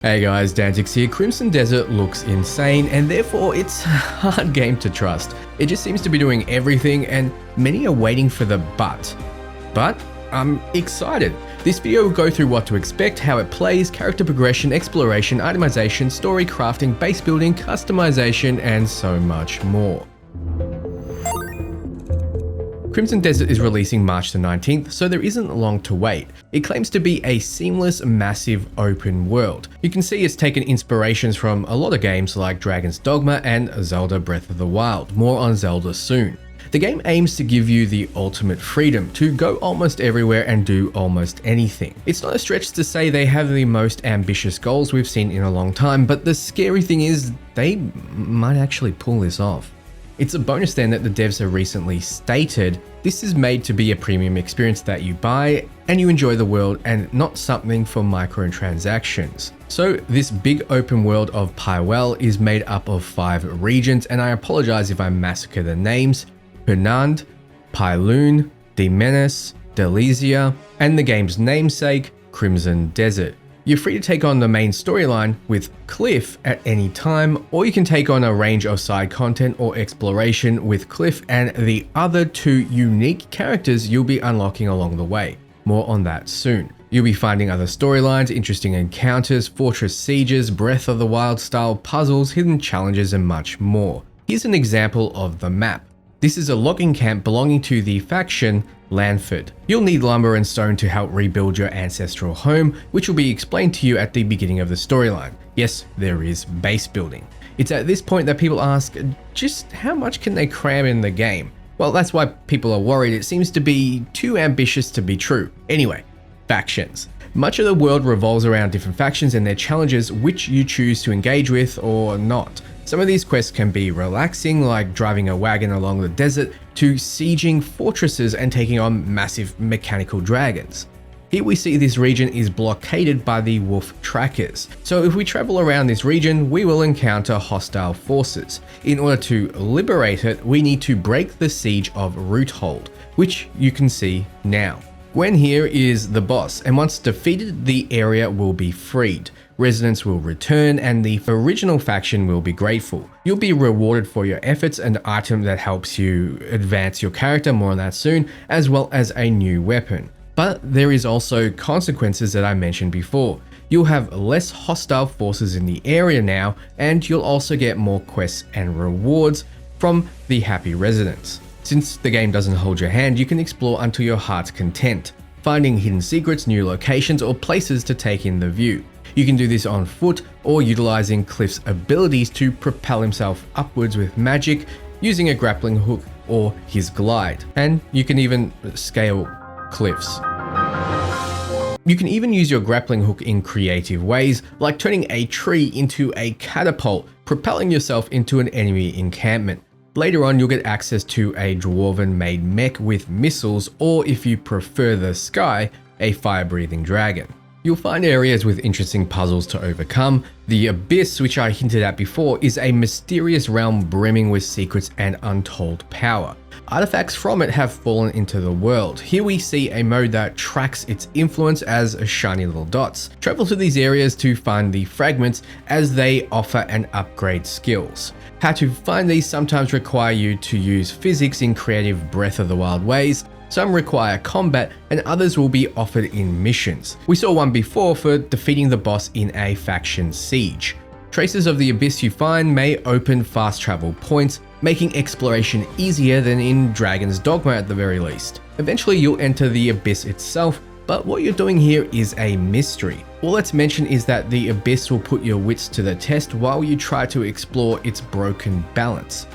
Hey guys, Dantics here. Crimson Desert looks insane and therefore it's a hard game to trust. It just seems to be doing everything and many are waiting for the but. But I'm excited. This video will go through what to expect, how it plays, character progression, exploration, itemization, story crafting, base building, customization, and so much more. Crimson Desert is releasing March the 19th, so there isn't long to wait. It claims to be a seamless, massive open world. You can see it's taken inspirations from a lot of games like Dragon's Dogma and Zelda Breath of the Wild. More on Zelda soon. The game aims to give you the ultimate freedom to go almost everywhere and do almost anything. It's not a stretch to say they have the most ambitious goals we've seen in a long time, but the scary thing is they might actually pull this off. It's a bonus then that the devs have recently stated this is made to be a premium experience that you buy and you enjoy the world and not something for microtransactions. So this big open world of Pywell is made up of 5 regions, and I apologize if I massacre the names: Hernand, Pyloon, Demenes, Delizia, and the game's namesake, Crimson Desert. You're free to take on the main storyline with Cliff at any time, or you can take on a range of side content or exploration with Cliff and the other 2 unique characters you'll be unlocking along the way. More on that soon. You'll be finding other storylines, interesting encounters, fortress sieges, Breath of the Wild style puzzles, hidden challenges, and much more. Here's an example of the map. This is a logging camp belonging to the faction Lanford. You'll need lumber and stone to help rebuild your ancestral home, which will be explained to you at the beginning of the storyline. Yes, there is base building. It's at this point that people ask, just how much can they cram in the game? Well, that's why people are worried. It seems to be too ambitious to be true. Anyway, factions. Much of the world revolves around different factions and their challenges, which you choose to engage with or not. Some of these quests can be relaxing, like driving a wagon along the desert, to sieging fortresses and taking on massive mechanical dragons. Here we see this region is blockaded by the wolf trackers. So if we travel around this region, we will encounter hostile forces. In order to liberate it, we need to break the siege of Roothold, which you can see now. Gwen here is the boss, and once defeated, the area will be freed. Residents will return and the original faction will be grateful. You'll be rewarded for your efforts, an item that helps you advance your character, more on that soon, as well as a new weapon. But there is also consequences that I mentioned before. You'll have less hostile forces in the area now, and you'll also get more quests and rewards from the happy residents. Since the game doesn't hold your hand, you can explore until your heart's content, finding hidden secrets, new locations, or places to take in the view. You can do this on foot or utilizing Cliff's abilities to propel himself upwards with magic, using a grappling hook or his glide. And you can even scale cliffs. You can even use your grappling hook in creative ways, like turning a tree into a catapult, propelling yourself into an enemy encampment. Later on, you'll get access to a dwarven-made mech with missiles, or if you prefer the sky, a fire-breathing dragon. You'll find areas with interesting puzzles to overcome. The Abyss, which I hinted at before, is a mysterious realm brimming with secrets and untold power. Artifacts from it have fallen into the world. Here we see a mode that tracks its influence as shiny little dots. Travel to these areas to find the fragments as they offer and upgrade skills. How to find these sometimes require you to use physics in creative Breath of the Wild ways. Some require combat and others will be offered in missions. We saw one before for defeating the boss in a faction siege. Traces of the Abyss you find may open fast travel points, making exploration easier than in Dragon's Dogma at the very least. Eventually you'll enter the Abyss itself, but what you're doing here is a mystery. All that's mentioned is that the Abyss will put your wits to the test while you try to explore its broken balance.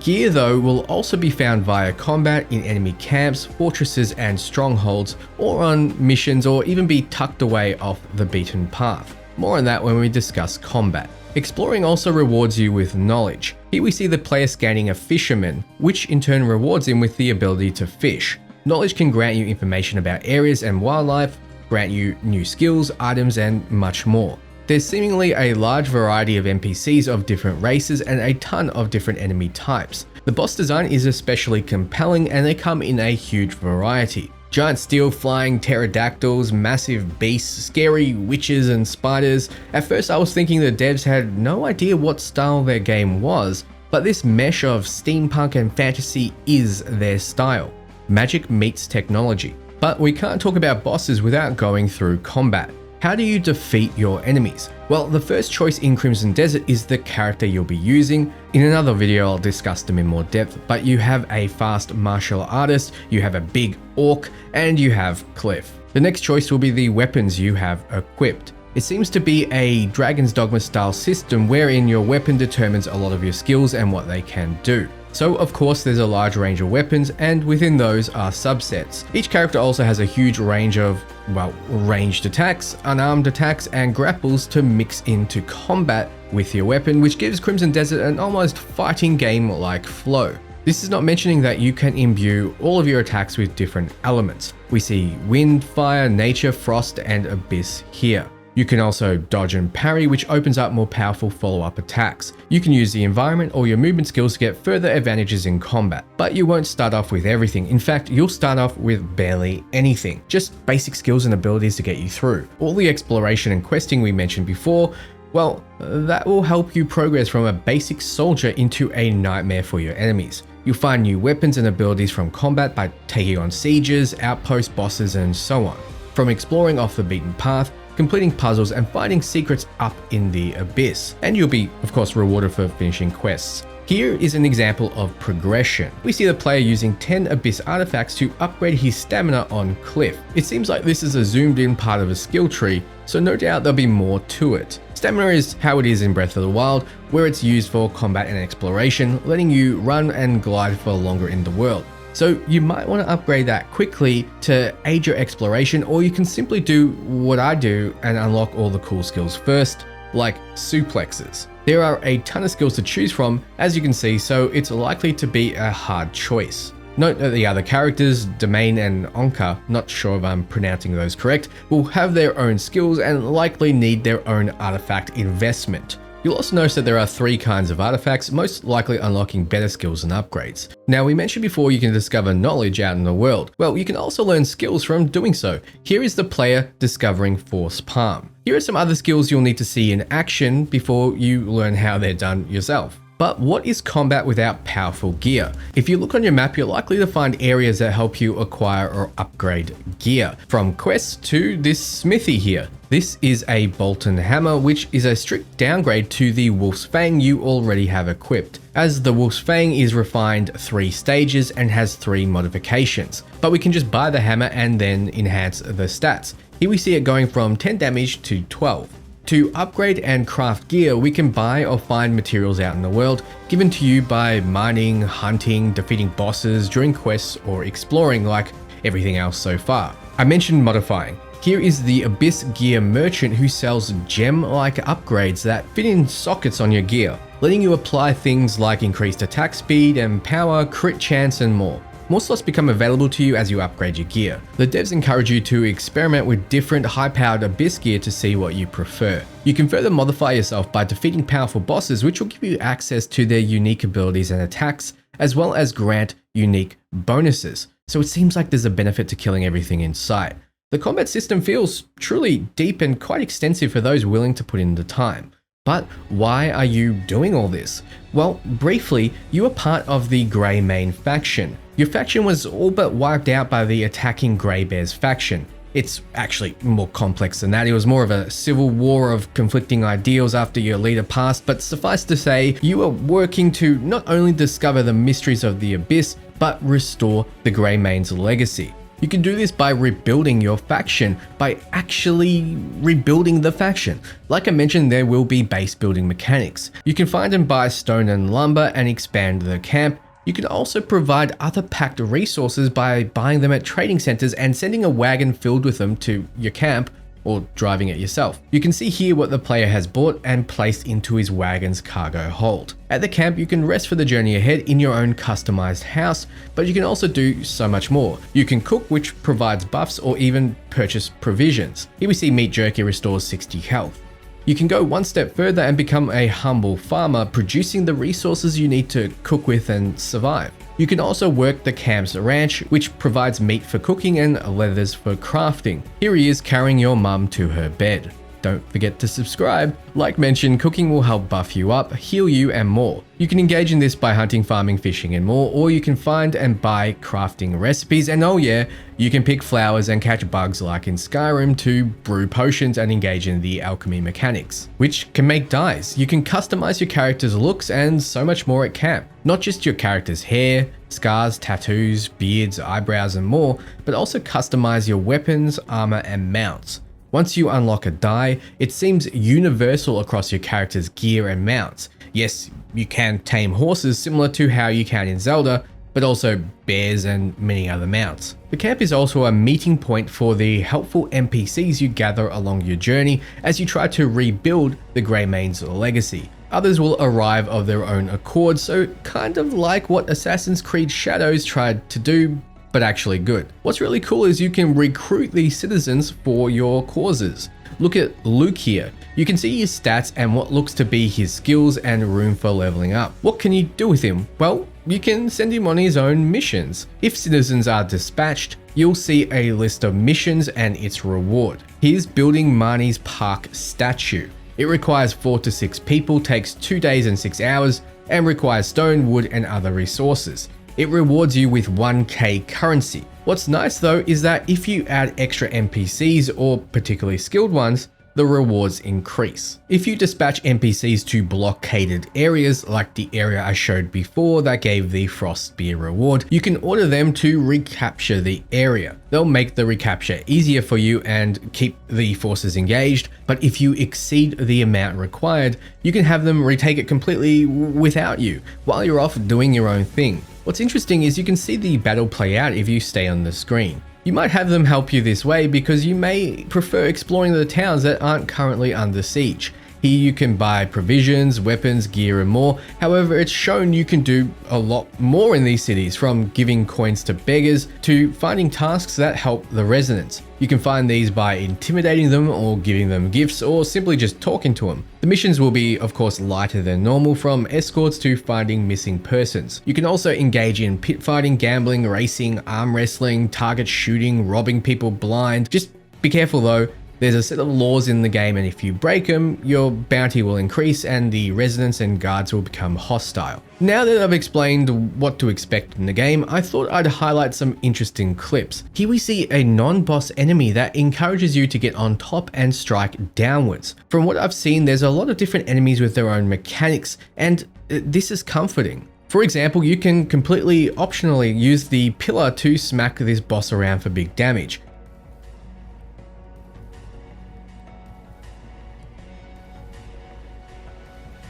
Gear though will also be found via combat in enemy camps, fortresses and strongholds, or on missions, or even be tucked away off the beaten path. More on that when we discuss combat. Exploring also rewards you with knowledge. Here we see the player scanning a fisherman, which in turn rewards him with the ability to fish. Knowledge can grant you information about areas and wildlife, grant you new skills, items, and much more. There's seemingly a large variety of NPCs of different races and a ton of different enemy types. The boss design is especially compelling and they come in a huge variety. Giant steel flying pterodactyls, massive beasts, scary witches and spiders. At first I was thinking the devs had no idea what style their game was, but this mesh of steampunk and fantasy is their style. Magic meets technology. But we can't talk about bosses without going through combat. How do you defeat your enemies? Well, the first choice in Crimson Desert is the character you'll be using. In another video I'll discuss them in more depth, but you have a fast martial artist, you have a big orc, and you have Cliff. The next choice will be the weapons you have equipped. It seems to be a Dragon's Dogma style system wherein your weapon determines a lot of your skills and what they can do. So of course there's a large range of weapons, and within those are subsets. Each character also has a huge range of, well, ranged attacks, unarmed attacks, and grapples to mix into combat with your weapon, which gives Crimson Desert an almost fighting game-like flow. This is not mentioning that you can imbue all of your attacks with different elements. We see wind, fire, nature, frost, and abyss here. You can also dodge and parry, which opens up more powerful follow-up attacks. You can use the environment or your movement skills to get further advantages in combat, but you won't start off with everything. In fact, you'll start off with barely anything, just basic skills and abilities to get you through. All the exploration and questing we mentioned before, well, that will help you progress from a basic soldier into a nightmare for your enemies. You'll find new weapons and abilities from combat by taking on sieges, outpost bosses, and so on. From exploring off the beaten path, completing puzzles, and finding secrets up in the abyss. And you'll be, of course, rewarded for finishing quests. Here is an example of progression. We see the player using 10 abyss artifacts to upgrade his stamina on Cliff. It seems like this is a zoomed in part of a skill tree, so no doubt there'll be more to it. Stamina is how it is in Breath of the Wild, where it's used for combat and exploration, letting you run and glide for longer in the world. So you might want to upgrade that quickly to aid your exploration, or you can simply do what I do and unlock all the cool skills first, like suplexes. There are a ton of skills to choose from, as you can see, so it's likely to be a hard choice. Note that the other characters, Domain and Onka, not sure if I'm pronouncing those correct, will have their own skills and likely need their own artifact investment. You'll also notice that there are 3 kinds of artifacts, most likely unlocking better skills and upgrades. Now, we mentioned before you can discover knowledge out in the world. Well, you can also learn skills from doing so. Here is the player discovering Force Palm. Here are some other skills you'll need to see in action before you learn how they're done yourself. But what is combat without powerful gear? If you look on your map, you're likely to find areas that help you acquire or upgrade gear, from quests to this smithy here. This is a Bolton hammer, which is a strict downgrade to the Wolf's Fang you already have equipped, as the Wolf's Fang is refined 3 stages and has 3 modifications. But we can just buy the hammer and then enhance the stats. Here we see it going from 10 damage to 12. To upgrade and craft gear, we can buy or find materials out in the world, given to you by mining, hunting, defeating bosses during quests, or exploring like everything else so far. I mentioned modifying. Here is the Abyss Gear Merchant who sells gem-like upgrades that fit in sockets on your gear, letting you apply things like increased attack speed and power, crit chance, and more. More slots become available to you as you upgrade your gear. The devs encourage you to experiment with different high-powered Abyss gear to see what you prefer. You can further modify yourself by defeating powerful bosses, which will give you access to their unique abilities and attacks, as well as grant unique bonuses. So it seems like there's a benefit to killing everything in sight. The combat system feels truly deep and quite extensive for those willing to put in the time. But why are you doing all this? Well, briefly, you are part of the Grey Mane faction. Your faction was all but wiped out by the attacking Grey Bears faction. It's actually more complex than that. It was more of a civil war of conflicting ideals after your leader passed, but suffice to say, you are working to not only discover the mysteries of the Abyss, but restore the Grey Mane's legacy. You can do this by rebuilding your faction, by actually rebuilding the faction. Like I mentioned, there will be base building mechanics. You can find and buy stone and lumber and expand the camp. You can also provide other packed resources by buying them at trading centers and sending a wagon filled with them to your camp, or driving it yourself. You can see here what the player has bought and placed into his wagon's cargo hold. At the camp, you can rest for the journey ahead in your own customized house, but you can also do so much more. You can cook, which provides buffs, or even purchase provisions. Here we see meat jerky restores 60 health. You can go one step further and become a humble farmer, producing the resources you need to cook with and survive. You can also work the camp's ranch, which provides meat for cooking and leathers for crafting. Here he is carrying your mum to her bed. Don't forget to subscribe. Like mentioned, cooking will help buff you up, heal you, and more. You can engage in this by hunting, farming, fishing, and more, or you can find and buy crafting recipes, and oh yeah, you can pick flowers and catch bugs like in Skyrim to brew potions and engage in the alchemy mechanics, which can make dyes. You can customize your character's looks and so much more at camp. Not just your character's hair, scars, tattoos, beards, eyebrows, and more, but also customize your weapons, armor, and mounts. Once you unlock a dye, it seems universal across your character's gear and mounts. Yes, you can tame horses similar to how you can in Zelda, but also bears and many other mounts. The camp is also a meeting point for the helpful NPCs you gather along your journey as you try to rebuild the Greymane's legacy. Others will arrive of their own accord, so kind of like what Assassin's Creed Shadows tried to do, but actually good. What's really cool is you can recruit these citizens for your causes. Look at Luke here. You can see his stats and what looks to be his skills and room for leveling up. What can you do with him? Well, you can send him on his own missions. If citizens are dispatched, you'll see a list of missions and its reward. Here's building Marnie's Park statue. It requires 4 to 6 people, takes 2 days and 6 hours, and requires stone, wood, and other resources. It rewards you with 1k currency. What's nice though is that if you add extra NPCs or particularly skilled ones, the rewards increase. If you dispatch NPCs to blockaded areas like the area I showed before that gave the Frost Spear reward, you can order them to recapture the area. They'll make the recapture easier for you and keep the forces engaged, but if you exceed the amount required, you can have them retake it completely without you while you're off doing your own thing. What's interesting is you can see the battle play out if you stay on the screen. You might have them help you this way because you may prefer exploring the towns that aren't currently under siege. Here you can buy provisions, weapons, gear, and more. However, it's shown you can do a lot more in these cities, from giving coins to beggars to finding tasks that help the residents. You can find these by intimidating them or giving them gifts or simply just talking to them. The missions will be, of course, lighter than normal, from escorts to finding missing persons. You can also engage in pit fighting, gambling, racing, arm wrestling, target shooting, robbing people blind. Just be careful though. There's a set of laws in the game, and if you break them, your bounty will increase and the residents and guards will become hostile. Now that I've explained what to expect in the game, I thought I'd highlight some interesting clips. Here we see a non-boss enemy that encourages you to get on top and strike downwards. From what I've seen, there's a lot of different enemies with their own mechanics, and this is comforting. For example, you can completely optionally use the pillar to smack this boss around for big damage.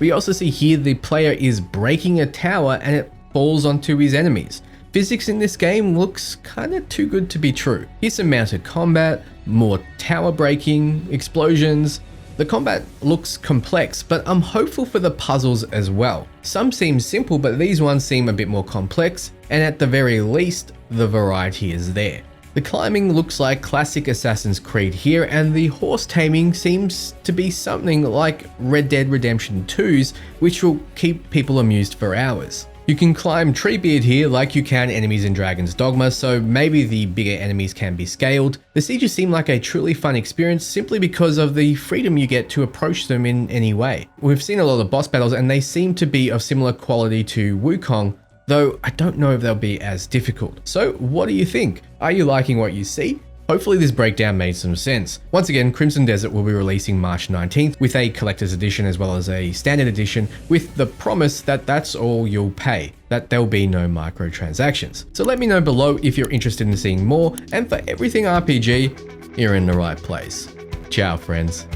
We also see here the player is breaking a tower and it falls onto his enemies. Physics in this game looks kinda too good to be true. Here's some mounted combat, more tower breaking, explosions. The combat looks complex, but I'm hopeful for the puzzles as well. Some seem simple, but these ones seem a bit more complex, and at the very least, the variety is there. The climbing looks like classic Assassin's Creed here, and the horse taming seems to be something like Red Dead Redemption 2's, which will keep people amused for hours. You can climb Treebeard here like you can enemies in Dragon's Dogma, so maybe the bigger enemies can be scaled. The sieges seem like a truly fun experience simply because of the freedom you get to approach them in any way. We've seen a lot of boss battles and they seem to be of similar quality to Wukong, though I don't know if they'll be as difficult. So what do you think? Are you liking what you see? Hopefully this breakdown made some sense. Once again, Crimson Desert will be releasing March 19th with a collector's edition as well as a standard edition, with the promise that that's all you'll pay, that there'll be no microtransactions. So let me know below if you're interested in seeing more, and for everything RPG, you're in the right place. Ciao friends.